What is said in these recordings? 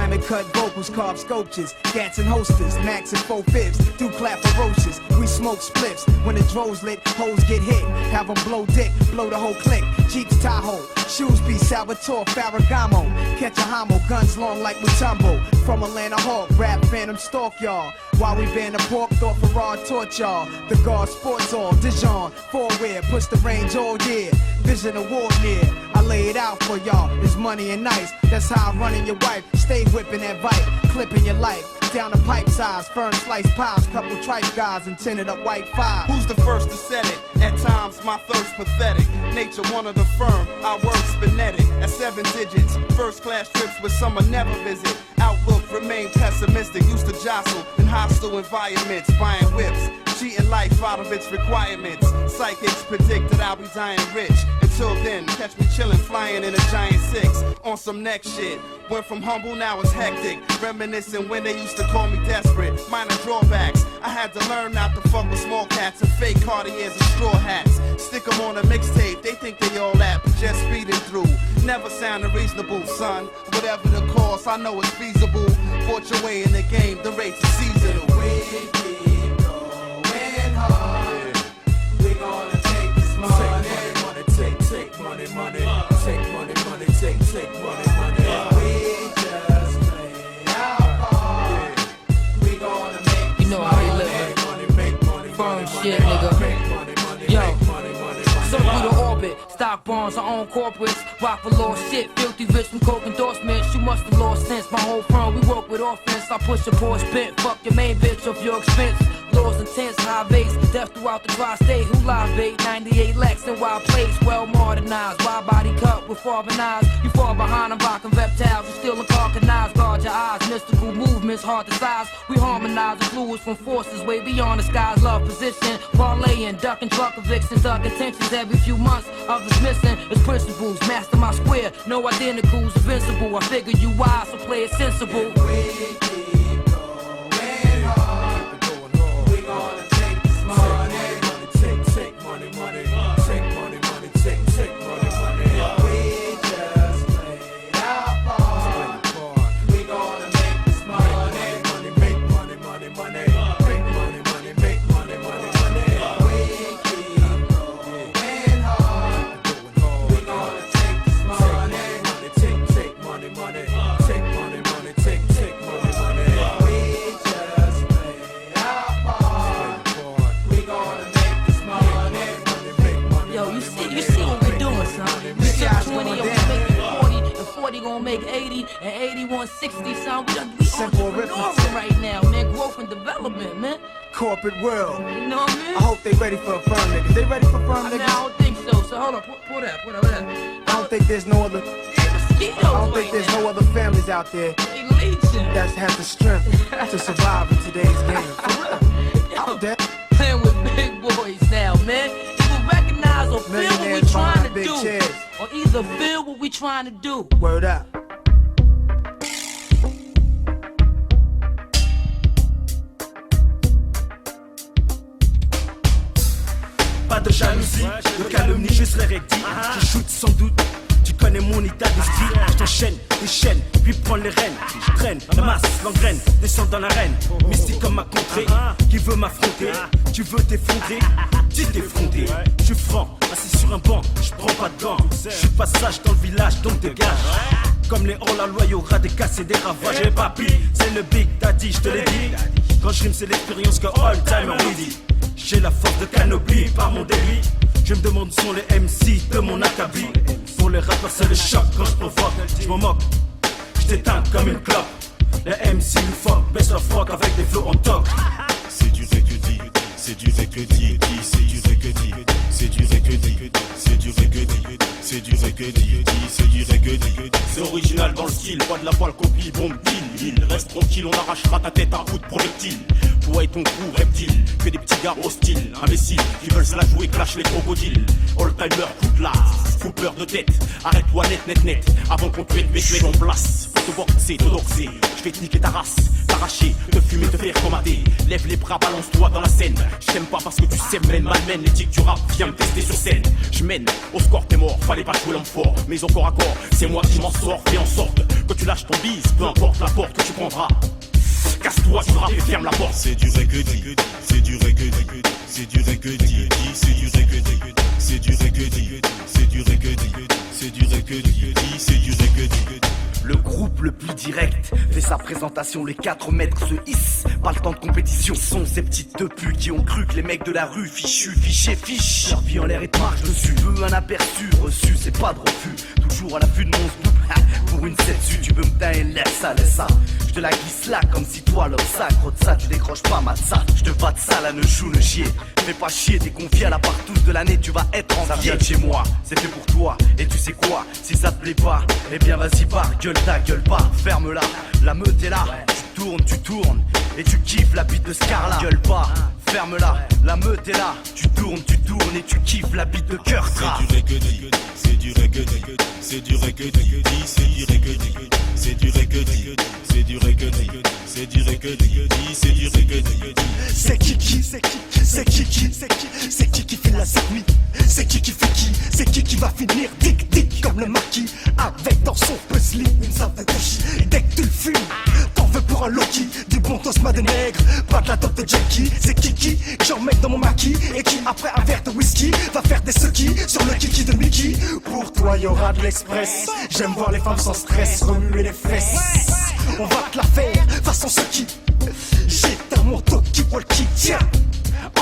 Diamond cut vocals, carved sculptures, gats and holsters, max and 4/5. Do clap ferocious, we smoke spliffs. When the drone's lit, hoes get hit. Have them blow dick, blow the whole clique. Jeeps Tahoe, shoes be Salvatore Ferragamo. Catch a homo, guns long like Mutombo. From Atlanta Hawk, rap phantom stalk y'all. While we ban the pork, thought Farad taught y'all. The guard sports all, Dijon, four-wear, push the range all year. Vision award near, I lay it out for y'all. It's money and nice, that's how I'm running your wife. Stay whipping that bike, clipping your life. Down the pipe size, firm slice pies, couple tripe guys and tinted up white five. Who's the first to set it? At times my thirst pathetic. Nature one of the firm, I work spinetic. At 7 digits, first class trips with some I never visit. Outlook remain pessimistic, used to jostle in hostile environments, buying whips. Cheating life out of its requirements. Psychics predict that I'll be dying rich. Until then, catch me chillin', flying in a giant 6. On some next shit. Went from humble, now it's hectic. Reminiscing when they used to call me desperate. Minor drawbacks. I had to learn not to fuck with small cats and fake Cartiers and straw hats. Stick them on a mixtape, they think they all that, but just speeding through. Never sounded reasonable, son. Whatever the cost, I know it's feasible. Bought your way in the game, the rates are seasonal. We gonna take this money. Take money, take money, money. Take money, money, take money, money. We just play our part. We gonna make you know how we live. Make money, firm shit, nigga. Yo. Circle the orbit, stock bonds, our own corporates. Rock for lost shit, filthy rich from coke endorsements. You must have lost sense, my whole firm, we work with offense. I push a Porsche bent, fuck your main bitch off your expense. Laws intense, high base, death throughout the tri-state. Who live bait? 98 Lex in wild place, well modernized. Wide body cut with farming eyes. You fall behind them, rocking reptiles. You still in carcanized, guard your eyes. Mystical movements, hard to size. We harmonize the fluids from forces way beyond the sky's love position. Parlaying, ducking truck evictions, ducking tensions every few months. Others missing, it's principles. Master my square, no identicals, invincible. I figure you wise, so play it sensible. Make 80 and 80 160, son. We on the right now, man. Growth and development, man. Corporate world. You know what I mean? I hope they ready for a firm niggas. They ready for firm niggas? I don't think so. So hold on, pull that. I don't think there's no other. I don't think there's no other families out there that have the strength to survive in today's game. For real. I'm dead. Playing with big boys now, man. Either recognize or feel what we trying to do. Chairs. Or either feel what we trying to do. Word up. Pas de jalousie, de calomnie, je serai recti. Je shoot sans doute, tu connais mon état d'esprit. Je t'enchaîne, déchaîne, puis prends les rênes. Je traîne, la masse, l'engraine, descends dans l'arène. Mystique comme ma contrée, qui veut m'affronter. Tu veux t'effondrer, tu t'es fondé. Je suis franc, assis sur un banc, je prends pas de gants. Je suis passage dans le village, donc dégage. Comme les hors la loyaux, ras des casses et des ravages. Et papy, c'est le Big Daddy, je te l'ai dit. Quand je rime, c'est l'expérience que all time ready. J'ai la force de canopie par mon délit. Je me demande où sont les MC de mon acabit. Pour les rappeurs c'est le choc quand je provoque. Je m'en moque, je t'éteins comme une clope. Les MC nous fuck, baisse leur froc avec des flots en toc. C'est du vrai que dit, c'est du vrai que dit, c'est du vrai que dit, c'est du vrai que dit, c'est du vrai que dit, c'est du vrai que dit, c'est du vrai que dit. C'est original dans le style, pas de la poêle copie, bombe deal. Reste tranquille, on arrachera ta tête à bout de projectile. Toi et ton crew, reptile, que des petits gars hostiles, imbéciles, qui veulent se la jouer, clash les crocodiles. All-timer, coup de lasse, fous peur de tête. Arrête-toi net, avant qu'on te mette mes clés en place. Faut te boxer, te doxer, je vais te niquer ta race t'arracher, te fumer, te faire commander. Lève les bras, balance-toi dans la scène. Je t'aime pas parce que tu sais mène, malmène. Les tics du rap, viens me tester sur scène. Je mène, au score t'es mort, fallait pas jouer l'homme fort. Mais au corps à corps, c'est moi qui m'en sors. Fais en sorte que tu lâches ton bise, peu importe la porte que tu prendras. Casse-toi du rap et ferme la porte. C'est du reggae, c'est du reggae, c'est du reggae, c'est du reggae, c'est du reggae, c'est du reggae, c'est du reggae, c'est du reggae. Le groupe le plus direct fait sa présentation, les 4 mètres se hissent. Pas le temps de compétition, sont ces petites deux putes qui ont cru que les mecs de la rue fichus, fichés, fichent. Leur vie en l'air et te marche dessus, veux un aperçu, reçu, c'est pas de refus. Toujours à l'affût de mon scoop, pour une 7 su, tu veux me tailler, laisse ça. Je te la glisse là comme si toi l'homme sacre de ça, tu décroches pas ma ça. Je te bats de ça là, ne chou, ne chier. Fais pas chier, t'es confié à la partouze de l'année, tu vas être en. Ça vient de chez moi, c'est fait pour toi. Et tu sais quoi, si ça te plaît pas, eh bien vas-y pars, gueule ta gueule pas, ferme-la. La meute est là, tu tournes, et tu kiffes la bite de Scarla. Gueule pas, ferme-la, la meute est là, tu tournes, et tu kiffes la bite de cœur. C'est du reggae, c'est du reggae, c'est du reggae, c'est du reggae, c'est du reggae, c'est du reggae, c'est du reggae. C'est qui fait la sermie? C'est qui fait qui? C'est qui va finir dick comme le marquis? Avec dans son puzzle une savate de chi. Et dès que tu le fumes, t'en veux pour un Loki. Du bon tosma de nègre, pas de la dope de Jackie. C'est qui j'en mets dans mon maquis. Et qui après un verre de whisky va faire des suckis sur le kiki de Mickey. Pour toi y'aura de l'express. J'aime voir les femmes sans stress remuer les fesses. On va te la faire façon Suki. J'ai un manteau qui walkie, tiens.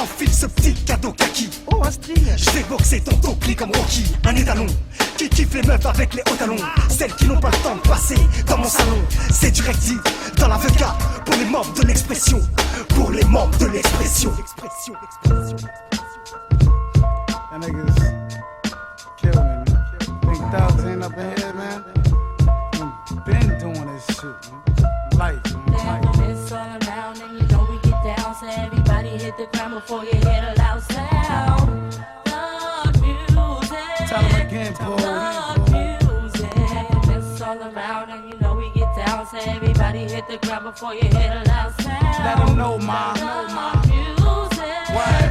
Enfile ce petit cadeau kaki. Oh un string. Je vais boxer ton topli comme Rocky. Un étalon qui kiffe les meufs avec les hauts talons. Celles qui n'ont pas le temps de passer dans mon salon. C'est du recti dans la VK. Pour les membres de l'expression. Pour les membres de l'expression. That niggas kill me, man. Think thugs ain't up in here, man. Been doing this shit, man. Life, man. It's all around and you know we get down. So everybody hit the ground before you hear the loud sound. Thug music. Tell them again, Paul. Thug music. It's all around and you know we get down. So everybody hit the ground before you hear the loud sound. Let them know, ma. Thug music. What?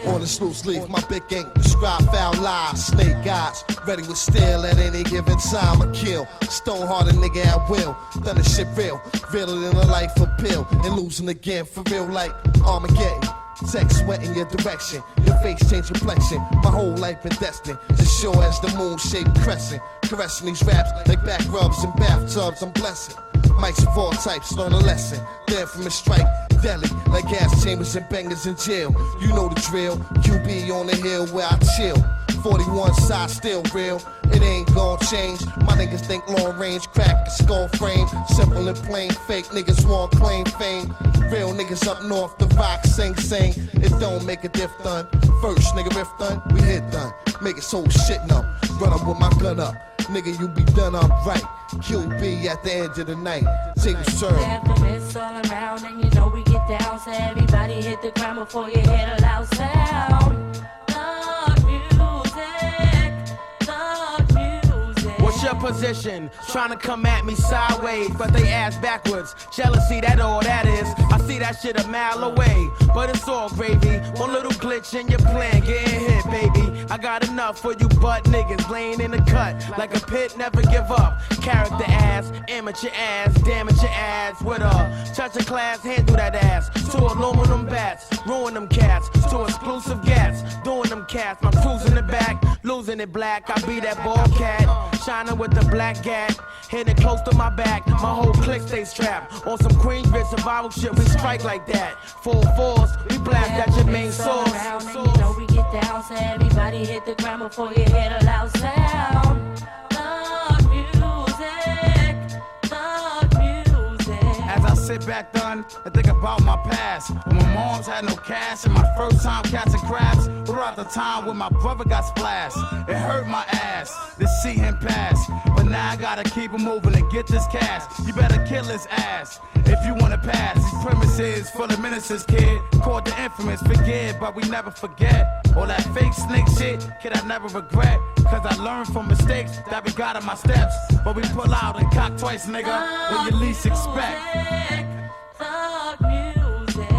On the loose leaf, my big ink describe foul lies, snake eyes, ready with steel at any given time. I kill, stone hearted nigga at will. Done the shit real, realer than a life appeal, and losing again for real like Armageddon. Text went in your direction, your face changed complexion. My whole life been destined, as sure as the moon shaped crescent. Caressing these raps like back rubs and bathtubs, I'm blessed. Mics of all types, learn a lesson. Then from a strike, deadly, like gas chambers and bangers in jail. You know the drill, QB on the hill where I chill. 41 side still real, it ain't gon' change. My niggas think long range, crack a skull frame. Simple and plain, fake niggas want claim fame. Real niggas up north, the rock sing. It don't make a diff done. First nigga riff done, we hit done. Make it so shit numb, run up with my gun up. Nigga, you be done, I'm right. QB at the end of the night. Take a serve. It's all around and you know we get down. So everybody hit the ground before you hear the loud sound. Thug music, thug music. What's your position? Trying to come at me sideways, but they ass backwards. Jealousy, that all that is. I see that shit a mile away, but it's all gravy. One little glitch in your plan, getting hit, baby. I got enough for you butt niggas laying in the cut like a pit, never give up. Character ass, amateur ass, damage your ass with a touch of class, handle that ass. To aluminum bats, ruin them cats. To exclusive gats, doing them cats. My crew's in the back, losing it black. I be that ball cat, shining with the black gat. Hitting close to my back, my whole clique stay strapped. On some Queensbridge survival shit, we strike like that. Full force, we blast at your main source. And you know we get down, so everybody hit the ground before you hear the loud sound. Thug music, thug music. As I sit back done and think about my past, when my moms had no cash and my first time catching crabs, throughout the time when my brother got splashed, it hurt my ass to see him pass. But now I gotta keep it moving and get this cash. You better kill his ass if you wanna pass. These premises full of menaces, kid. Called the infamous, forget, but we never forget. All that fake snake shit, kid, I never regret. Cause I learned from mistakes that we got in my steps. But we pull out and cock twice, nigga, when you least expect. Thug music,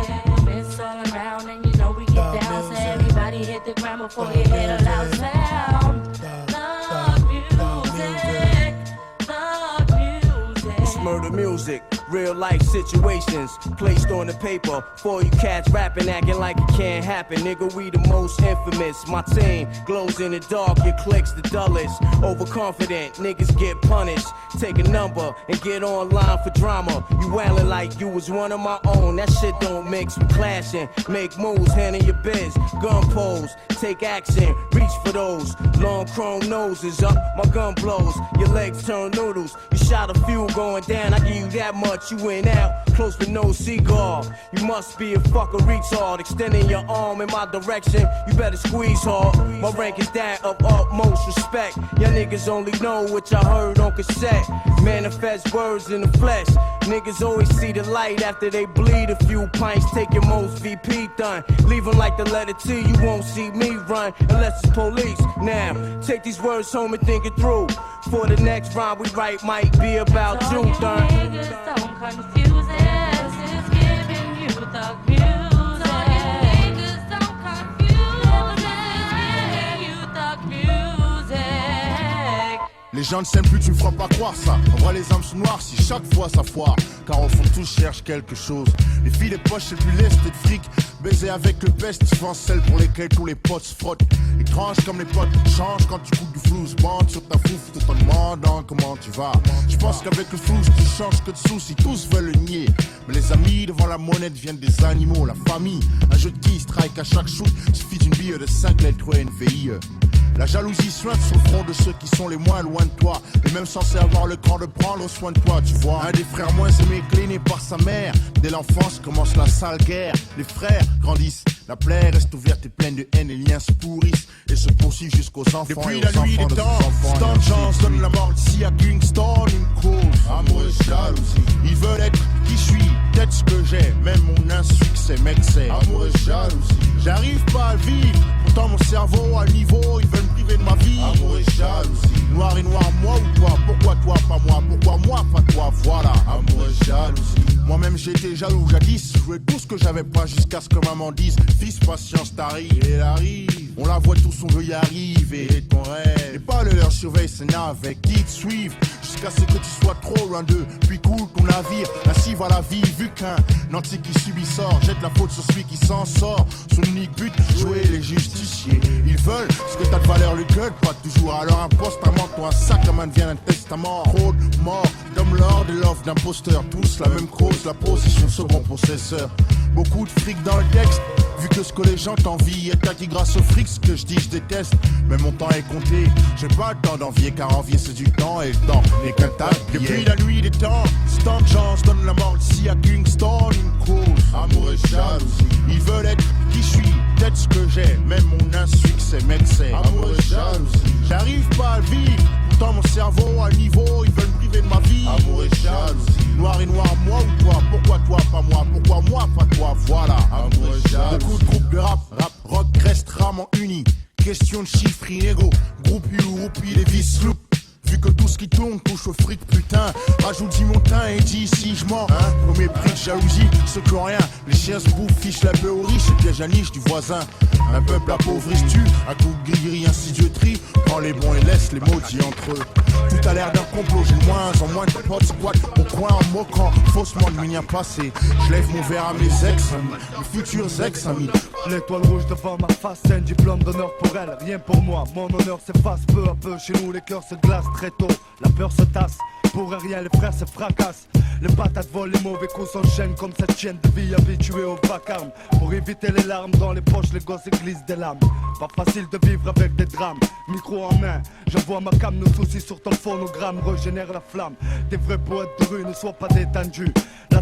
it's all around and you know we get down. So everybody hit the ground before you hit a loud sound. Thug music, thug music. It's murder music, real life situations placed on the paper for you cats rapping, acting like it can't happen. Nigga, we the most infamous. My team glows in the dark, your click's the dullest. Overconfident, niggas get punished. Take a number and get online for drama. You wailing like you was one of my own. That shit don't mix with clashing. Make moves, handle your biz. Gun pose, take action, reach for those. Long chrome noses up, my gun blows. Your legs turn noodles. You shot a few going down, I give you that much. You went out, close with no cigar. You must be a fucking retard. Extending your arm in my direction, you better squeeze hard. My rank is that of utmost respect. Y'all niggas only know what y'all heard on cassette. Manifest words in the flesh. Niggas always see the light after they bleed a few pints. Take your most VP done. Leave 'em like the letter T, you won't see me run unless it's police. Now, take these words home and think it through. For the next rhyme we write might be about So you, you done. niggas don't confuse it. This is giving you thug music. So you niggas don't confuse it. This is giving you thug music. Les gens ne s'aiment plus, tu me feras pas croire ça. En vrai, les âmes sont noires si chaque fois ça foire. Car au fond, tous cherchent quelque chose. Les filles, les poches, c'est plus lest et de fric. Baiser avec le best, souvent celles pour lesquelles tous les potes se frottent. Étrange comme les potes changent quand tu coupes du flouze. Bande sur ta fouf tout en demandant comment tu vas. Je pense qu'avec le flouze, tu changes que de soucis. Tous veulent le nier. Mais les amis devant la monnaie deviennent des animaux. La famille, un jeu de qui strike à chaque shoot. Suffit d'une bille de 5 lettres ou une VIE. La jalousie sointe sur le front de ceux qui sont les moins loin de toi. Et même censés avoir le cran de prendre soin de toi, tu vois. Un des frères moins aimés, cléné par sa mère. Dès l'enfance commence la sale guerre. Les frères grandissent, la plaie reste ouverte et pleine de haine. Les liens se pourrissent et se poursuivent jusqu'aux enfants. Depuis la nuit des temps, tant de gens se donnent la mort ici à Kingston. Une cause, amour et jalousie. Ils veulent être qui je suis, peut-être ce que j'ai. Même mon insuccès, mec, c'est amour et jalousie. J'arrive pas à vivre, pourtant mon cerveau à niveau. Ils veulent me priver de ma vie. Amour et jalousie. Noir et noir, moi ou toi? Pourquoi toi, pas moi? Pourquoi moi, pas toi? Voilà, amour et jalousie. Moi-même j'étais jaloux jadis. Je voulais tout ce que j'avais pas jusqu'à ce que maman dise: fils, patience, t'arrives. Et elle arrive. On la voit tous, on veut y arriver. Et ton rêve, et pas le leur surveille ses navets qui te suivent jusqu'à ce que tu sois trop loin d'eux. Puis coule ton navire, ainsi va la vie. Vu qu'un nanti qui subit sort, jette la faute sur celui qui s'en sort. Son unique but, jouer les justiciers. Ils veulent ce que t'as de valeur, le gueule, pas toujours. Alors impose ta mort, toi un sac à main devient un testament. Trop de morts, d'hommes lord et l'offre d'imposteurs. Tous la même cause, la possession second possesseur. Beaucoup de fric dans le texte, vu que ce que les gens t'envient est acquis grâce au fric. Ce que je dis, je déteste, mais mon temps est compté. J'ai pas le temps d'envier, car envier c'est du temps. Et le temps n'est qu'un tas de billets. Depuis la nuit des temps, c'est tant de gens se donnent la mort ici à Kingston. Une cause, amour et jalousie. Ils veulent être qui je suis, peut-être ce que j'ai. Même mon insuccès, mec, c'est amour et jalousie. J'arrive pas à le vivre, pourtant mon cerveau à niveau. Ils veulent me priver de ma vie. Amour et jalousie. Noir et noir, moi ou toi? Pourquoi toi, pas moi? Pourquoi moi, pas toi? Voilà, amour et jalousie. Beaucoup de groupes de rap, rock restent rarement unis. Question de chiffres inégaux, groupe ou roupie, les vis loupes. Vu que tout ce qui tourne touche au fric, putain. Rajoute dit mon teint et dis si je mens, hein. Au mépris de jalousie, ceux qui ont rien. Les chiens se bouffent, fichent la paix aux riches et piègent la niche du voisin. Un peuple appauvri-tu, à coup de gris-gris, insidioterie. Prends les bons et laisse les maudits entre eux. Tout a l'air d'un complot, j'ai de moins en moins de potes squat au coin en moquant faussement de mien passé. Je lève mon verre à mes ex-amis, mes futurs ex-amis. L'étoile rouge devant ma face, c'est un diplôme d'honneur pour elle, rien pour moi. Mon honneur s'efface peu à peu, chez nous les cœurs se glacent très tôt. La peur se tasse, pour rien les frères se fracassent. Les patates volent, les mauvais coups s'enchaînent comme cette chienne de vie habituée au vacarme. Pour éviter les larmes dans les poches, les gosses glissent des lames. Pas facile de vivre avec des drames. Micro en main, j'envoie ma cam, nos soucis sur ton phonogramme. Régénère la flamme, des vrais poètes de rue ne soient pas détendus. La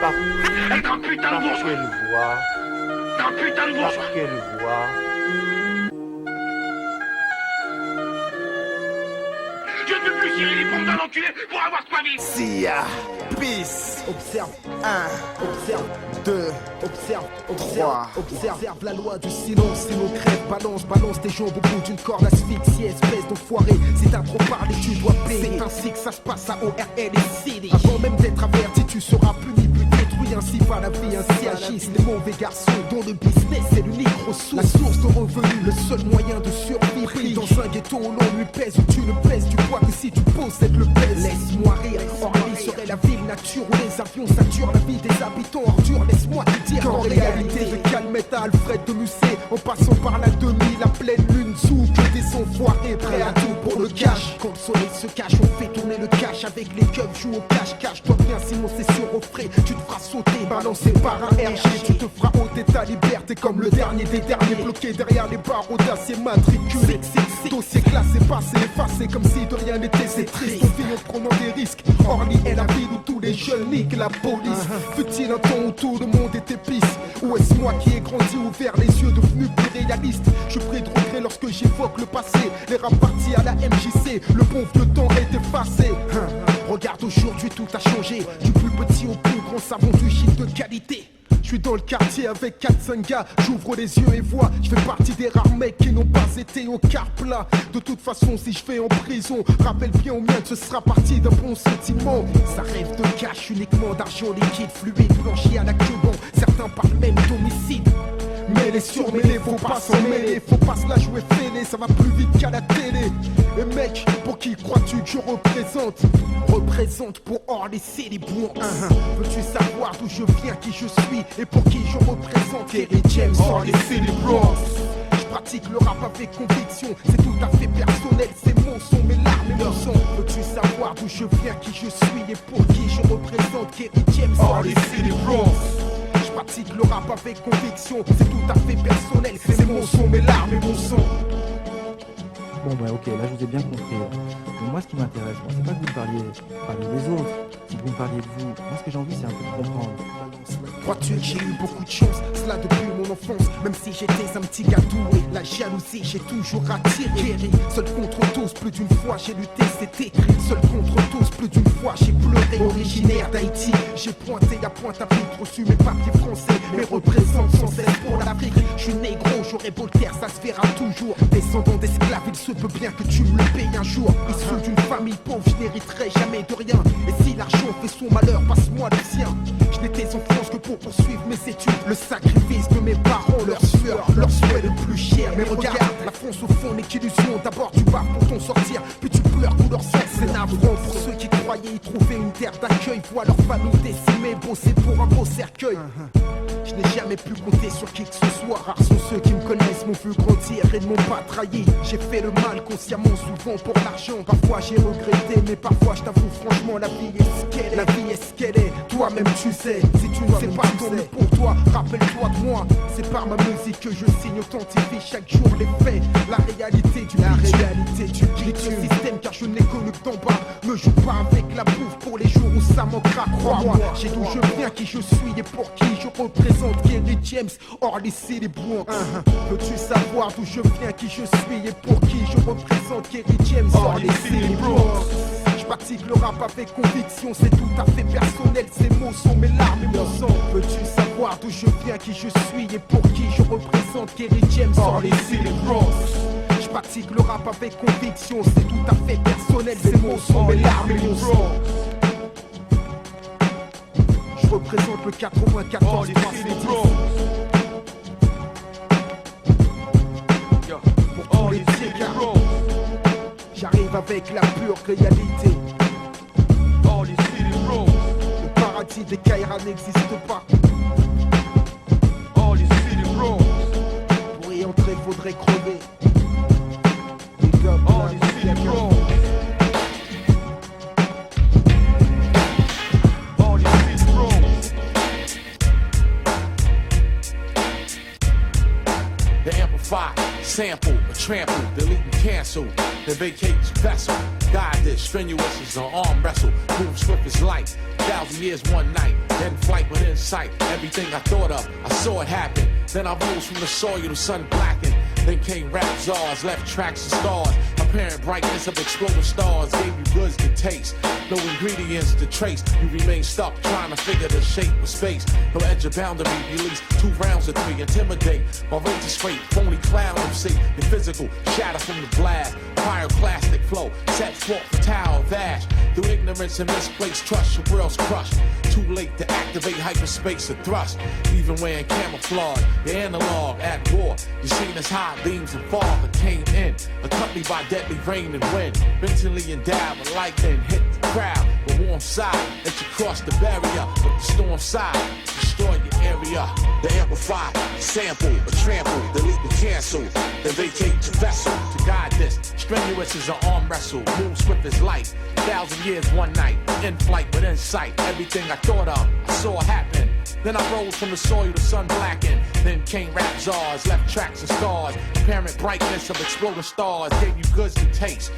Par quelle voie? Par quelle voie? Je ne peux plus cirer les bombes d'un enculé pour avoir soif. Sia, peace. Observe 1, observe 2, observe 3. Observe la loi du silence, sinon crève. Balance tes jambes au bout d'une corde asphyxiée, espèce d'enfoiré. Si t'as trop parlé, tu dois payer. C'est ainsi que ça se passe à ORL et City. Avant même d'être averti, tu seras puni, plus détruit. Ainsi va la vie, ainsi agissent les mauvais garçons. Dont le business est l'unique ressource, la source de revenus, le seul moyen de survie. Pris dans un ghetto où l'on lui pèse, où tu ne pèses du poids que si tu possèdes le pèse. Laisse-moi rire, Orly serait la ville nature où les avions saturent la vie des habitants ordures. Laisse-moi te dire qu'en réalité, de Calmette à Alfred de Musset, en passant par la demi, la pleine lune, sous que des enfoirés prêts à tout pour le cash. Quand le soleil se cache, on fait tourner le cash avec les keufs, joue au cache-cache. Toi bien, sinon c'est sur au frais, tu te feras sauter, balancé par un RG. Tu te feras ôter ta liberté comme le dernier des derniers, bloqué derrière les barreaux d'acier matriculé. Dossier classé, passé, effacé comme si de rien n'était. C'est triste, on vit en prenant des risques. Orly est la ville où tous les jeunes niquent la police. Fut-il un temps où tout le monde était pisse? Ou est-ce moi qui ai grandi, ouvert les yeux, devenu plus réaliste? Je prie de regret lorsque j'évoque le passé. Les rap partis à la MJC, le bon vieux temps est effacé. Regarde aujourd'hui, tout a changé. Du plus petit au plus grand, savon du shit de qualité. Je suis dans le quartier avec 4-5 gars, j'ouvre les yeux et vois, je fais partie des rares mecs qui n'ont pas été au quart plat. De toute façon, si je vais en prison, rappelle bien au mien que ce sera parti d'un bon sentiment. Ça rêve de cash, uniquement d'argent liquide, fluide, blanchi à la queue bon. Certains parlent même d'homicide. Mais les surmêlés, faut pas s'en mêler, faut pas se la jouer fêlée, ça va plus vite qu'à la télé. Et mec, pour qui crois-tu que je représente? Représente pour Orly City, bon. Veux-tu savoir d'où je viens, qui je suis et pour qui je représente? Kerry James, Orly City, Bronx. Je pratique le rap avec conviction, c'est tout à fait personnel, c'est mon son, mes larmes et mon sang. Veux-tu savoir d'où je viens, qui je suis et pour qui je représente? Kerry James, Orly City, Bronx. Je pratique le rap avec conviction, c'est tout à fait personnel, c'est mon son, mes larmes et mon sang. Bon bah ok, là je vous ai bien compris. Donc moi ce qui m'intéresse, c'est pas que vous me parliez des autres, c'est que vous me parliez de vous. Moi ce que j'ai envie c'est un peu de comprendre. Crois-tu que j'ai eu beaucoup de chance, cela depuis mon enfance? Même si j'étais un petit gars doué, la jalousie j'ai toujours attiré. Seul contre tous, plus d'une fois j'ai lutté, c'est écrit. Seul contre tous, plus d'une fois j'ai pleuré. Originaire d'Haïti, j'ai pointé la pointe à pitre, reçu mes papiers français, mais représente sans cesse pour l'Afrique. Je suis négro, j'aurai beau le taire, ça se verra toujours. Descendant d'esclaves, il se peut bien que tu me le payes un jour. Issu d'une famille pauvre, je n'hériterai jamais de rien. Et si l'argent fait son malheur, passe-moi le sien. Je n'étais en France que pour poursuivre mes études. Le sacrifice de mes parents, leur sueur, leur souhait le plus cher. Mais regarde, la France au fond n'est qu'illusion. D'abord tu pars pour t'en sortir, puis tu pleures tout leur sexe. C'est navrant pour ceux qui croyaient y trouver une terre d'accueil. Voient leur famille décimée, bosser pour un beau cercueil. Je n'ai jamais pu compter sur qui que ce soit. Rares sont ceux qui me connaissent, m'ont vu grandir et ne m'ont pas trahi. J'ai fait le mal consciemment, souvent pour l'argent. Parfois j'ai regretté, mais parfois je t'avoue franchement, la vie est ce qu'elle est. La vie est ce qu'elle est, toi-même tu sais. Si tu ne sais pas, tant mieux pour toi, rappelle-toi de moi. C'est par ma musique que je signe, authentifie chaque jour les faits. La réalité du le système, car je n'ai connu que d'en bas. Me joue pas avec la bouffe pour les jours où ça manquera, crois-moi. J'ai d'où je viens, qui je suis et pour qui je représente. Kerry James, Orly City, Bronx. Veux-tu savoir d'où je viens, qui je suis et pour qui je représente? Kerry James, Orly City, Bronx. Je pratique le rap avec conviction, c'est tout à fait personnel. Ces mots sont mes larmes et mon sang. Veux-tu savoir d'où je viens, qui je suis et pour qui je représente? Kerry James, Orly City, Bronx. Je pratique le rap avec conviction, c'est tout à fait personnel. Ces mots sont mes larmes et mon sang. Je représente le 94 pour tous les pieds. J'arrive avec la pure réalité. Le paradis des Kaira n'existe pas. Pour y entrer, faudrait crever. Big up, The amplify, sample, or trample, delete and cancel, then vacate your vessel. God this, strenuous as an arm wrestle. Move swift as light. 1,000 years, one night. In flight with insight. Everything I thought of, I saw it happen. Then I rose from the soil, the sun blackened. Then came rap czars, left tracks and stars. Apparent brightness of exploding stars gave you goods to taste. No ingredients to trace. You remain stuck trying to figure the shape of space. No edge of boundary, release 2 rounds of 3. Intimidate, my range is straight. Phony clown MC, your physical shatter from the blast. Pyroclastic flow, set forth the tower of ash. Through ignorance and misplaced trust, your world's crushed. Too late to activate hyperspace or thrust. Even wearing camouflage, the analog at war. You seen as high beams and fog that came in, accompanied by deadly rain and wind. Mentally endowed with lightning hit the crowd. The warm side, let you cross the barrier. But the storm side, destroy your area. The amplify, sample, or trample, delete and cancel. Then vacate your vessel. To guide this, strenuous as an arm wrestle. Move swift as light. 1,000 years, one night. In flight with insight. Everything I thought of, I saw happen. Then I rose from the soil, the sun blackened. Then came rap czars, left tracks and stars. Apparent brightness of exploding stars gave you goods to taste.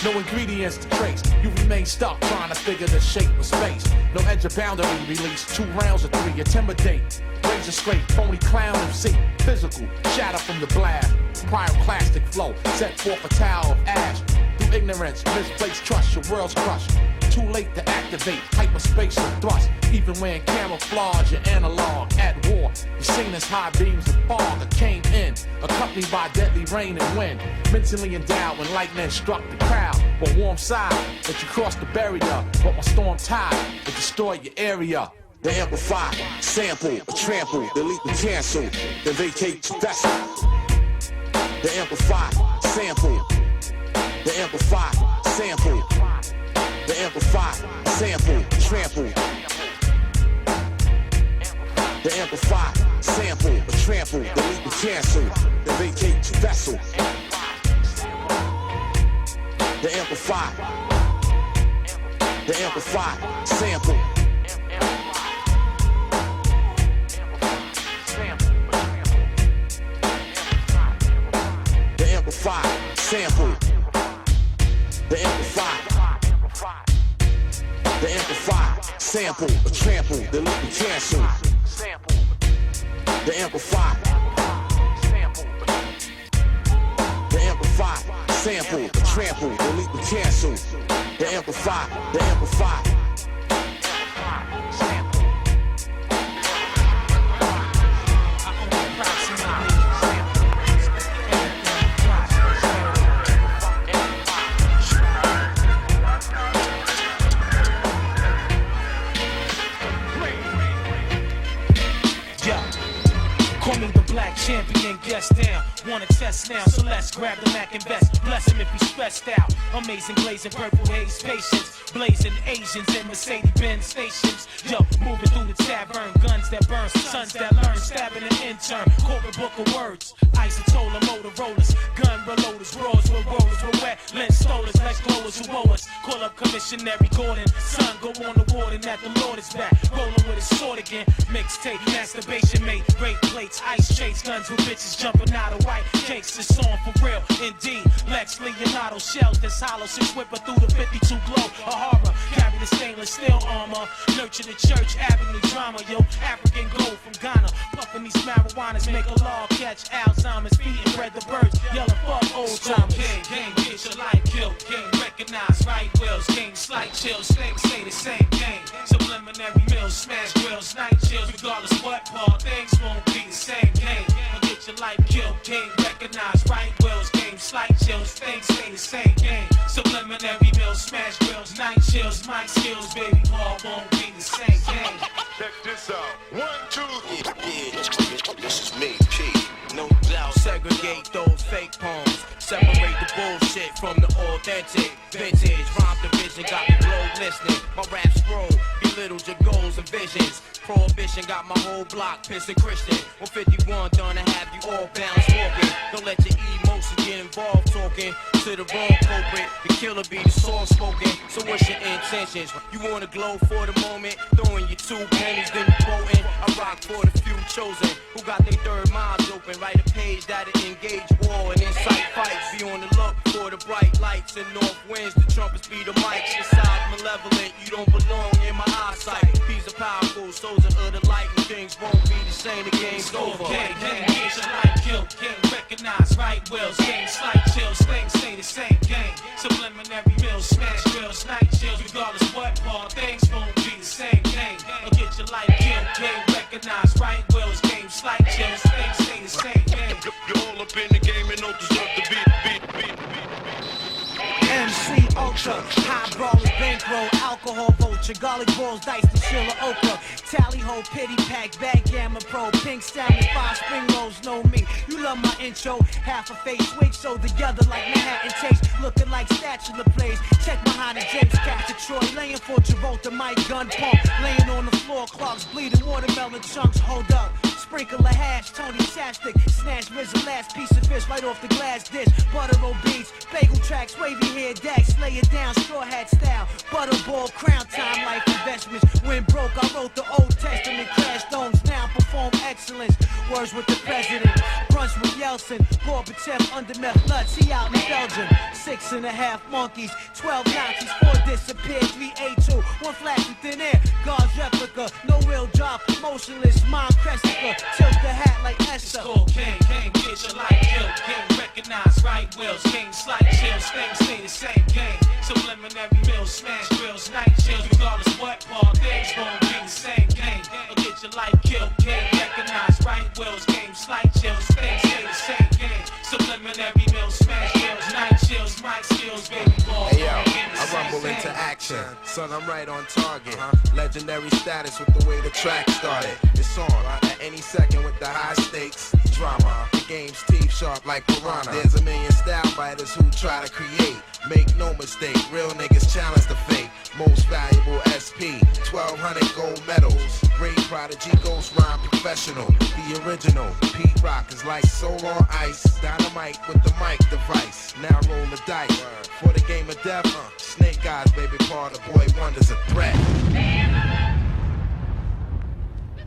No ingredients to trace. You remain stuck trying to figure the shape of space. No edge of boundary, release 2 rounds of 3. Intimidate, razor straight, phony clown MC. Physical, shatter from the blast. Pyroclastic flow, set forth a tower of ash. Through ignorance, misplaced trust, your world's crushed. Too late to activate hyperspace and thrust. Even wearing camouflage, your analog at war. You seen as high beams of fog that came in, accompanied by deadly rain and wind. Mentally endowed when lightning struck the crowd. But warm side, that you crossed the barrier. But my storm tide, it destroyed your area. They amplify, sample, or trample, delete and cancel. Then vacate your vessel. They amplify, sample. They amplify, sample. They amplify, sample, trample. They amplify, sample, or trample, delete and cancel. Then vacate your vessel. They amplify. They amplify, sample. They amplify, sample. They amplify. They amplify, sample, or trample, delete and cancel. They amplify. They amplify, sample, or trample, delete and cancel. They amplify, they amplify. Champion guest down, wanna test now, so let's grab the Mac and vest. Bless him if he's stressed out. Amazing blazing purple haze patience, blazing Asians in Mercedes-Benz stations. Yo, moving through the tavern, guns that burn, sons that learn, stabbing an intern. Corporate book of words, isotola, Motorola's, gun reloaders, bros with rollers, with wet lens stolers, legs glowers who owe us. Call up Commissionary Gordon, son go on the warden that the Lord is back, rolling with his sword again. Mixtape, masturbation mate, break plates, ice chase, guns with bitches jumping out of white cakes. It's on for real, indeed. Lex Leonardo shells that's hollow, six whipper through the 52 glow. A horror, carry the stainless steel armor. Nurture the church avenue drama, yo. African gold from Ghana. Puffing these marijuanas, make a law, catch Alzheimer's, feet and bred the birds. Yelling fuck old timers. Game, get your life killed. Game, recognize right wills. Game, slight chills. Things say the same game. Subliminary mills, smash grills, night chills. Regardless what part, things won't be the same game. Get your life killed. Game, recognize right wills. Game, slight chills. Things say the same game. Subliminary mills, smash grills, night chills. Mic skills, baby, all won't be the same game. Check this out. 1, 2, 3. This is me, P. No doubt. Segregate those fake poems. Separate the bullshit from the authentic. Vintage rhyme division got me blow listening. My rap scroll belittles your goals and visions. Prohibition got my whole block pissing Christian. 151 done to have you all balanced walking. Don't let your emotions punks to get involved talking to the wrong culprit. The killer be the soft spoken. So what's your intentions? You wanna glow for the moment, throwing your 2 pennies, then you voting. I rock for the few chosen who got their third minds open. Write a page that'll engage war and incite fights. Be on the look for the bright lights and north winds. The trumpets be the mics. Inside malevolent, you don't belong in my eyesight. These are powerful, souls of the light, and things won't be the same. The game's over. Gang, get your life killed. Gang recognize right wills. Gang slight chills. Things stay the same. Gang subliminary mills. Smash grills, night chills. Regardless what part, things won't be the same. Gang or get your life killed. Gang recognize right wills. Game slight chills. Things stay the same. Gang. You're all up in the game and don't deserve to beat. MC Ultra, high brawlers, bankroll, alcohol vulture, garlic balls, dice, the Sheila Okra, tally ho, pity pack, backgammon pro, pink salmon, 5 spring rolls, know me. You love my intro, half a face wig, so together like Manhattan taste, looking like spatula plays. Check behind the James, Captain Troy, laying for Travolta, my gun pump, laying on the floor, Clark's bleeding, watermelon chunks, hold up. Sprinkle a hash, Tony Chapstick, snatch Rizzo, last piece of fish right off the glass dish. Butter roll beats, bagel tracks, wavy hair decks, lay it down, straw hat style. Butterball, crown time, life investments. When broke, I wrote the Old Testament, crash domes, now perform excellence. Words with the president, brunch with Yeltsin, Gorbachev, under meth nuts, he out in Belgium. 6.5 monkeys, 12 Nazis, 4 disappeared, 3 A2, 1 flash in thin air. God's replica, no real job, motionless, mind Cressica. Tilt the hat like Esther. Score gang, get your life killed. Gang recognize right wills. Gang slight chills, things stay the same. Gang subliminary mills, smash grills, night chills. Regardless what part, things won't be the same. Gang or get your life killed. Gang recognize right wills. Gang slight chills, things stay the same. Gang subliminary mills, smash grills, night chills, mic skills, baby ball. Hey yo, I rumble into action. Son, I'm right on target. Legendary status with the way the track started. It's on at any second with the high stakes drama. The game's teeth sharp like piranha. There's a million style fighters who try to create. Make no mistake, real niggas challenge the fate. Most valuable SP, 1200 gold medals. Great prodigy, ghost rhyme professional. The original, Pete Rock is like soul on ice. Dynamite with the mic device. Now roll the dice. For the game of death, Snake Eyes, baby, part of Boy Wonder's a threat. Une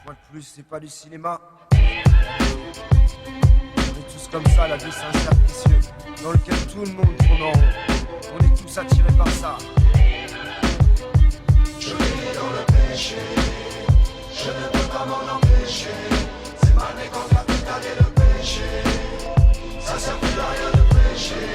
fois de plus, c'est pas du cinéma. On est tous comme ça, la vie c'est un cercle vicieux dans lequel tout le monde tourne en rond. On est tous attirés par ça. Je vis dans le péché, je ne peux pas m'en empêcher. C'est ma nez contre la putain et le péché. Ça sert plus à rien de pécher.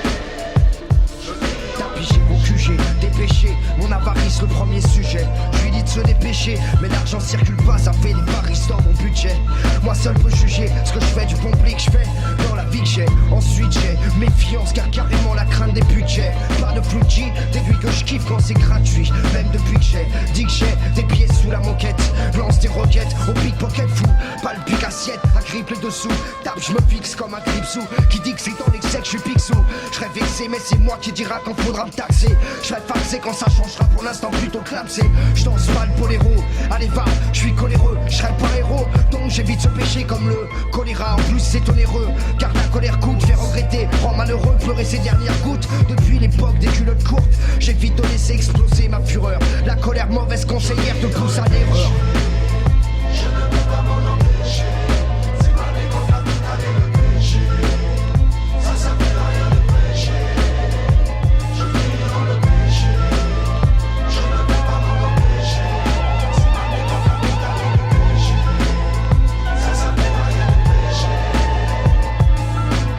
T'as pigé mon QG, dépêché, mon avarice le premier sujet. Je lui dis de se dépêcher, mais l'argent circule pas, ça fait des paris dans mon budget. Moi seul peux juger ce que je fais du bon blé que je fais dans la vie que j'ai. Ensuite j'ai méfiance car carrément la crainte des budgets. Pas de Fluji, depuis que je kiffe quand c'est gratuit. Même depuis que j'ai dit que j'ai des pieds sous la moquette. Lance des roquettes au pickpocket fou. Pas le pic assiette, agrippe les dessous. Tape, je me fixe comme un clipsou qui dit que c'est dans l'excès que je suis pixou. Je serais vexé mais c'est moi qui dira quand faudra me taxer. Je vais faxer quand ça changera, pour l'instant plutôt clapsé. Je danse pas le poléro, allez va, je suis coléreux. Je serai pas héros, donc j'évite ce péché comme le choléra. En plus c'est onéreux, car la colère coûte, fait regretter, rend malheureux, pleurer ses dernières gouttes. Depuis l'époque des culottes courtes, j'ai vite de laisser exploser ma fureur. La colère mauvaise conseillère te pousse à l'erreur. Je ne peux pas m'en empêcher. C'est ma nez contre la putain et le péché. Ça sert plus à rien de prêcher. Je vis dans le péché. Je ne peux pas m'en empêcher. C'est ma nez contre la putain et le péché. Ça sert plus à rien de prêcher.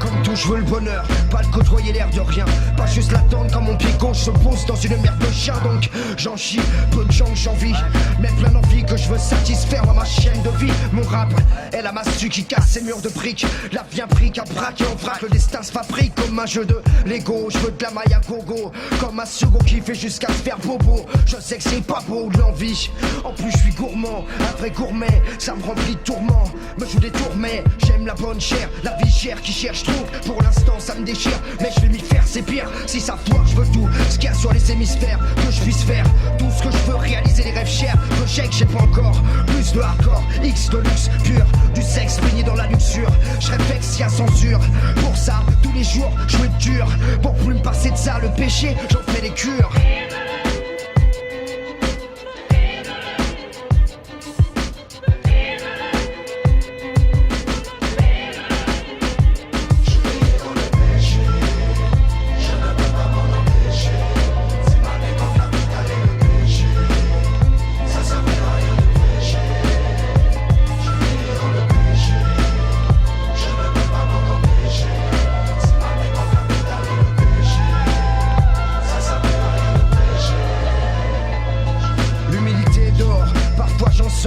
Comme tout je veux le bonheur, pas le côtoyer l'air de rien. Pas juste l'attendre quand mon pied gauche se pose dans une merde de chien. Donc j'en chie, peu de gens que j'envie. Mais plein d'envie que je veux satisfaire dans ma chaîne de vie. Mon rap est la massue qui casse ses murs de briques. La bien pris qu'à braquer en vrac. Le destin se fabrique comme un jeu de Lego. Je veux de la maille à gogo, comme un sugo qui fait jusqu'à se faire bobo. Je sais que c'est pas beau de l'envie. En plus je suis gourmand, un vrai gourmet. Ça me remplit de tourments, me joue des tourmets. J'aime la bonne chair, la vie chère qui cherche trop. Pour l'instant ça me déchire, mais je vais m'y faire, c'est pire. Si ça foire, je veux tout ce qu'il y a sur les hémisphères. Que je puisse faire tout ce que je veux, réaliser les rêves chers. Que j'ai pas encore plus Plus de hardcore, X de luxe pur, du sexe baigné dans la luxure. Je réflexe s'il y a censure. Pour ça, tous les jours, je vais dur. Pour plus me passer de ça, le péché, j'en fais des cures.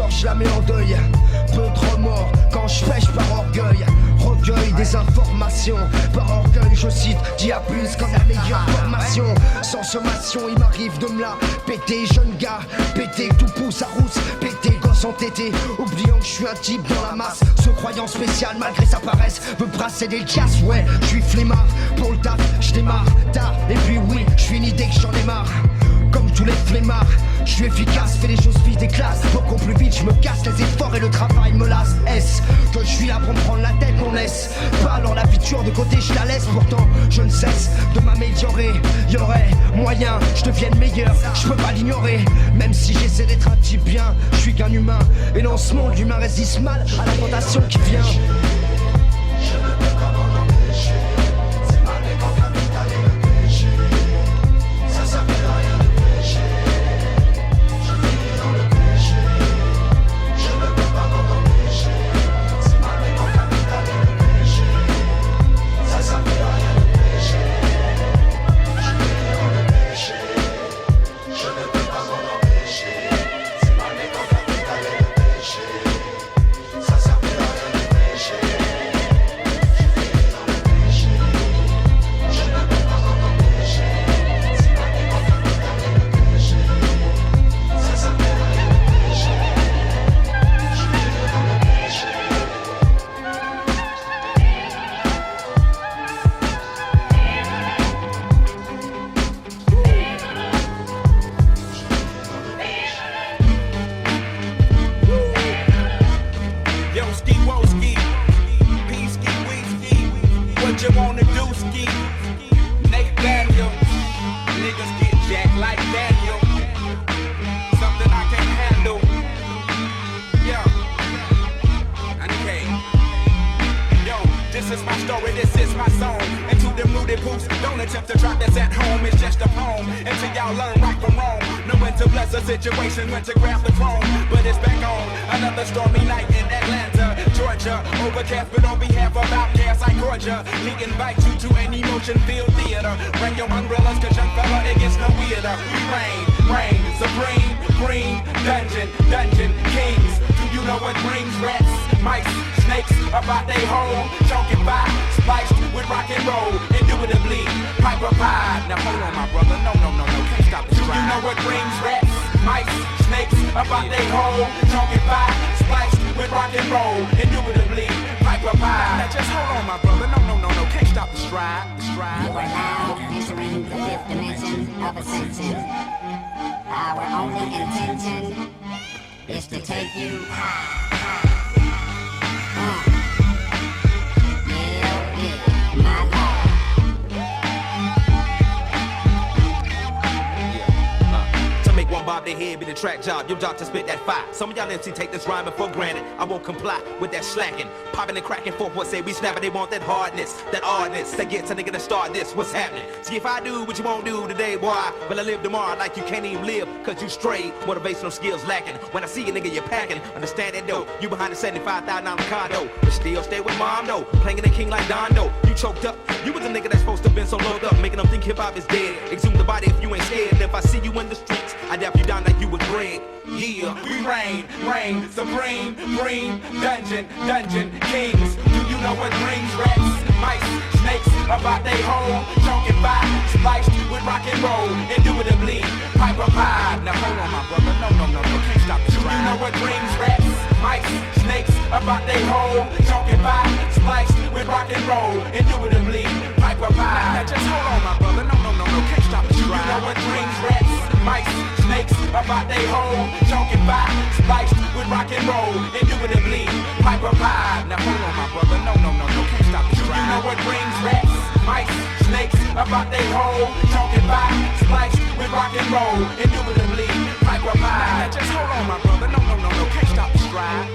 Je la mets en deuil, peu de remords quand je pêche par orgueil. Recueil des informations, par orgueil je cite Diabuse comme la meilleure formation. Sans sommation il m'arrive de me la péter. Jeune gars, péter, tout pousse à rousse, péter, gosse entêté, oubliant que je suis un type dans la masse. Se croyant spécial malgré sa paresse, veut brasser des jazz. Ouais, je suis flemmard, pour le taf, je démarre tard. Et puis oui, je suis une idée que j'en ai marre. Comme tous les flemmards, je suis efficace, fais les choses vite et classe. Pour qu'on plus vite, je me casse, les efforts et le travail me lassent. Est-ce que je suis là pour me prendre la tête, on laisse pas alors la viture de côté, je la laisse. Pourtant, je ne cesse de m'améliorer. Y'aurait moyen, je devienne meilleur, je peux pas l'ignorer. Même si j'essaie d'être un type bien, je suis qu'un humain. Et dans ce monde, l'humain résiste mal à la tentation qui vient. Je ne peux pas m'en empêcher. C'est ma nez quand capital et le péché. Ça s'appelle rien de péché. Je finis dans le péché. Je ne peux pas m'en empêcher. C'est ma nez quand capital et le péché. Ça s'appelle rien de péché. Je finis dans le péché. Je ne peux pas m'en empêcher. C'est ma nez quand capital et le péché. Ça s'appelle rien de péché. Yo, ski, wo, ski. P, ski, we, ski. What you wanna do, ski? Nate Daniel. Niggas get jacked like Daniel. Something I can't handle. Yo. Okay. Yo, this is my story, this is my song. And to them rooted poops, don't attempt to drop this at home. It's just a poem. Until y'all learn right from wrong. Know when to bless a situation, when to grab the throne. But it's back on another stormy night in Atlanta, Georgia. Overcast, but on behalf of outcasts like Georgia, we invite you to an emotion-filled theater. Bring your umbrellas, cause young fella, it gets no weirder. Reign, supreme, green, dungeon, kings. Do you know what brings rats, mice, snakes about they hole? Choking by, spiced with rock and roll, indubitably, piper pie. Now hold on, my brother, no, can't stop this ride. Do you know what brings rats, mice, snakes about they hole? Choking by, spiced with rock and roll, indubitably, piper pie. Now just hold on, my brother, no, can't stop the stride. You are now entering the fifth dimension of ascension. Our only intention is to take you high. Yeah, my lord. To make one bob their head be the track job, your job to spit that fire. Some of y'all MC take this rhyming for granted. I won't comply with that slacking. Popping and cracking forth what say we snapping. They want that hardness, that oddness. They get to nigga to start this. What's happening? See if I do what you won't do today, boy, will I live tomorrow like you can't even live? Cause you straight, motivational skills lacking. When I see a nigga, you're packing. Understand that though, you behind the $75,000 condo, but still stay with mom though. Playing the king like Don though. You choked up. You was a nigga that's supposed to been so locked up, making them think hip hop is dead. Exhume the body if you ain't scared. And if I see you in the streets, I dap you down like you was bread. Yeah, we reign, supreme, green, dungeon, kings. Do you know what brings rats, mice, snakes about they hole? Choking by, spiced with rock and roll, indubitably, piper pie. Now hold on, my brother, no, can't stop the stride. Do you know what brings rats, mice, snakes about they hole? Choking by, spiced with rock and roll, indubitably, piper pie. Now just hold on, my brother, no, can't stop the stride. You know what brings rats, mice, snakes about they hole? Choking by, spiced with rock and roll. about they hoe, talking about spikes with rock and roll, indubitably, microphone. Just hold on, my brother, no, can't stop the stride.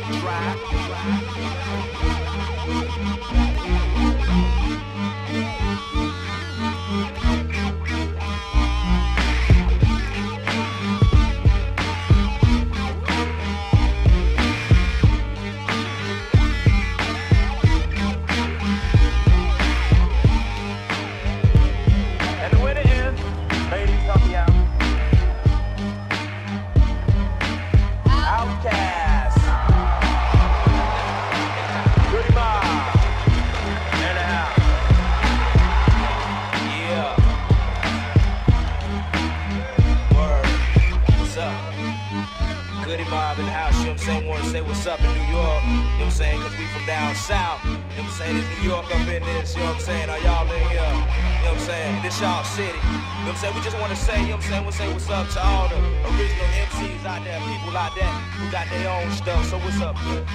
Say what's up in New York, you know what I'm saying, cause we from down south, you know what I'm saying, it's New York up in this, you know what I'm saying, are y'all in here, you know what I'm saying, this y'all city, you know what I'm saying, we just wanna say, you know what I'm saying, we'll say what's up to all the original MCs out there, people out there who got their own stuff, so what's up, man?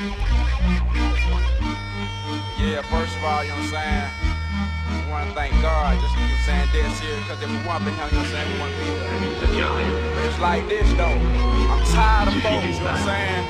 Yeah, first of all, you know what I'm saying, we wanna thank God, just, you know what I'm saying, dead serious, cause if we want to be here, you know what I'm saying, we wanna be there. It's like this though, I'm tired of folks, you know what I'm saying.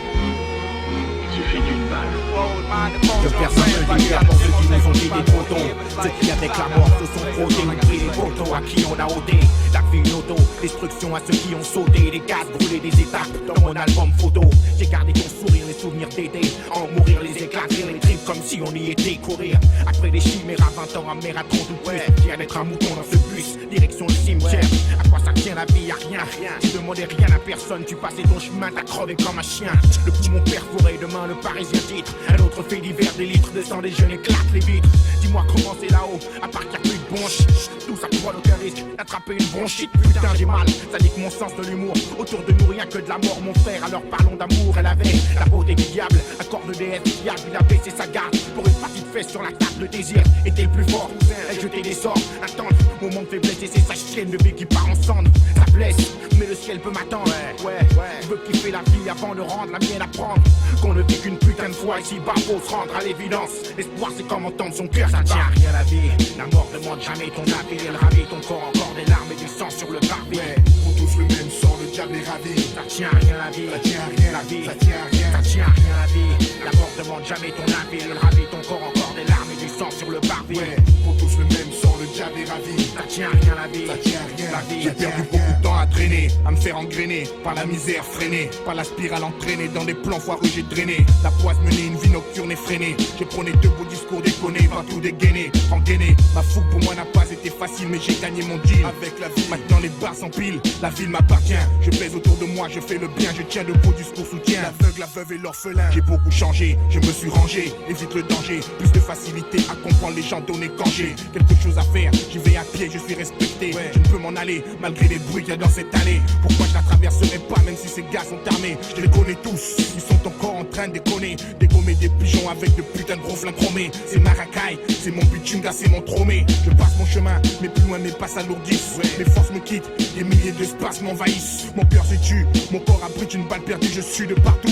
Je perce un peu d'univers pour ceux qui nous ont dit des pontons. Ceux qui avec la mort se sont frottés ou pris des photos à qui on a ôté. La vie une auto, destruction à ceux qui ont sauté. Des gaz brûlés, des étapes dans mon album photo. J'ai gardé ton sourire, les souvenirs d'été. En mourir, les éclater, les tripes comme si on y était. Courir après des chimères à 20 ans, à mer à 30 ou plus. Fier d'être un mouton dans ce bus, direction le cimetière. À quoi ça tient la vie, y'a rien. Tu demandais rien à personne, tu passais ton chemin, t'as crevé comme un chien. Le poumon perforé, demain le Parisien titre. Un autre fait divers, des litres de sang, des jeunes éclatent les vitres. Dis-moi comment c'est là-haut, à part qu'il n'y a plus de bon shit. Tout ça pour aucun risque d'attraper une bronchite. Putain j'ai mal, ça nique mon sens de l'humour. Autour de nous rien que de la mort mon frère. Alors parlons d'amour, elle avait la beauté du diable. Un corps de déesse fiable, il a baissé sa garde. Pour une partie de fesse sur la table, le désir était le plus fort. Elle jetait des sorts, attendre, moment de faiblesse. Et c'est sa chienne de vie qui part en cendre. Ça blesse, mais le ciel peut m'attendre. Ouais, je veux kiffer la vie avant de rendre la mienne à prendre. Qu'on ne vit qu'une putain de fois ici bas, faut se rendre à l'évidence. L'espoir c'est comme entendre son cœur, ça tient rien la vie. La mort demande jamais ton avis, elle ravit ton corps, encore des larmes et du sang sur le parvis. On tous le même sang, le diable est ravi. Ça tient rien la vie, ça tient rien la vie, ça tient rien, ça tient rien la vie. La mort demande jamais ton avis, elle ravit ton corps, encore des larmes et du sang sur le parvis. On tous le même sang, le diable est ravi. Ça tient rien la vie, ça tient rien la vie. J'ai perdu beaucoup de temps à traîner, à me faire engrainer par la misère freinée, par la spirale entraînée dans des plans foireux j'ai drainé. La poisse menée, une vie nocturne effrénée. J'ai prôné de beaux discours déconnés, pas tout dégainé, engainé. Ma fougue pour moi n'a pas été facile, mais j'ai gagné mon deal avec la vie. Maintenant les bars s'empilent, la ville m'appartient. Je pèse autour de moi, je fais le bien, je tiens debout, discours soutien. L'aveugle, la veuve et l'orphelin. J'ai beaucoup changé, je me suis rangé, évite le danger. Plus de facilité à comprendre les gens donnés quand j'ai quelque chose à faire. J'y vais à pied, je suis respecté. Je ne peux m'en aller malgré les bruits qu'il y a dans cette allée. Pourquoi je la traverserai pas même si ces gars sont armés? Je les connais tous, ils sont encore en train de déconner. Dégommer des pigeons avec de putains de gros flingues chromés. C'est ma racaille, c'est mon bitunga, c'est mon tromé. Je passe mon chemin, mais plus loin mes pas s'alourdissent. Mes forces me quittent, des milliers d'espaces m'envahissent. Mon cœur se tue, mon corps abrite une balle perdue. Je suis de partout.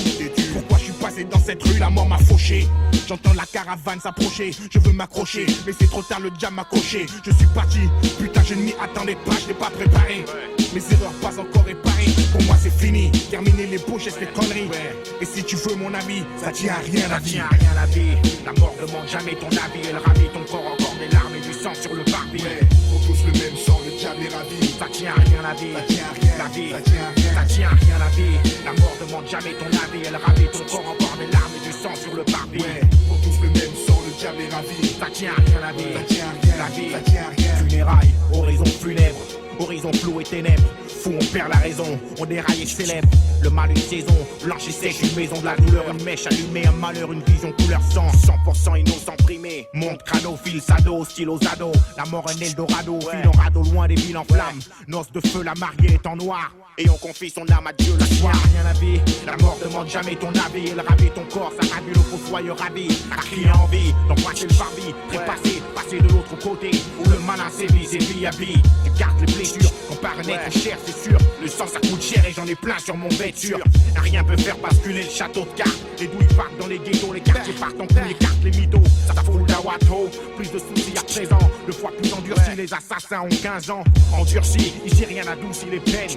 Pourquoi je suis passé dans cette rue? La mort m'a fauché. J'entends la caravane s'approcher, je veux m'accrocher, mais c'est trop tard, le diable m'a coché. Je suis parti, putain je ne m'y attendais pas, je n'ai pas préparé. Mes erreurs pas encore réparées, pour moi c'est fini. Terminer les beaux gestes, les conneries. Et si tu veux mon avis, ça tient à rien la vie. Ça tient à rien la vie. La mort demande jamais ton avis, elle ravit ton corps, encore des larmes et du sang sur le parvis. On tous le même sang, le diable est ravi. Ça tient à rien la vie, ça tient à rien la vie, ça tient à rien, ça tient à rien la vie. La mort demande jamais ton avis, elle ravit ton corps, encore des larmes et du sang sur le parvis. On tous le même sang, le diable est ravi. Ça tient à rien la vie, ça tient à rien la vie, ça tient à rien. Funérailles, horizon funèbre, horizon flou et ténèbres. Fou, on perd la raison, on déraille et je célèbre. Le mal une saison, blanche et sèche, une maison de la douleur, une mèche allumée, un malheur, une vision couleur sang, 100% innocent primé. Monte crado, fil sado, stylo zado. La mort un Eldorado, fil en radeau loin des villes en flammes. Noce de feu, la mariée est en noir. Et on confie son âme à Dieu la soir. Rien la vie, la mort demande demande jamais ton avis. Elle ravit ton corps, ça ravit le fossoyeur ravi. À qui a envie d'embrasser le Barbie, trépasser, passer de l'autre côté. Où le malin sévit, c'est vie à vie. Tu gardes les blessures, compare un être cher, c'est sûr. Le sang ça coûte cher et j'en ai plein sur mon vêture. Rien peut faire basculer le château de cartes. Les douilles partent dans les ghettos, les quartiers partent en couille, les cartes, les mythos. Ça fout d'Awato, plus de soucis à présent. Le foie plus endurci, les assassins ont 15 ans. Endurci, ici rien n'adoucit les peines.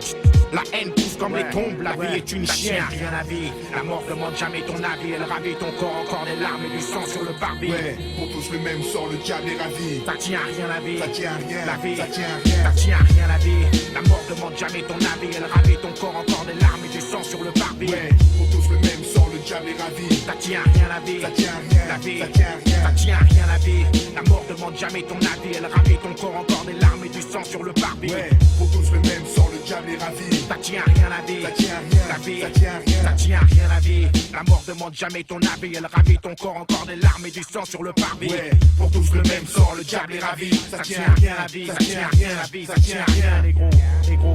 La haine pousse comme les tombes, la vie est une chienne. Rien à vie, la mort demande jamais ton avis. Elle ravit ton corps, encore des larmes et du sang sur le parvis. Ouais, pour tous le même sort, le diable est ravi. Ça tient à rien la vie, ça tient à rien, la vie, ça tient à rien, ça tient à rien la vie. La mort demande jamais ton avis. Elle ravit ton corps, encore des larmes et du sang sur le parvis. Ouais, pour tous le même sort, le diable est ravi. Ça tient à rien la vie, ça tient à rien, la vie, ça tient à rien, ça tient à rien la vie. La mort demande jamais ton avis. Elle ravit ton corps, encore des larmes et du sang sur le parvis. Ouais, pour tous le même sort, le diable est ravi. Ça tient à rien la vie, ça tient à rien, la vie, ça tient à rien, ça tient à rien la vie. La mort demande jamais ton avis. Elle ravit ton corps, encore des larmes et du sang sur le parvis. Ouais, pour tous le même sort, le diable est ravi. Ça tient à rien la vie, ça tient à rien la vie, ça tient à rien les gros, les gros.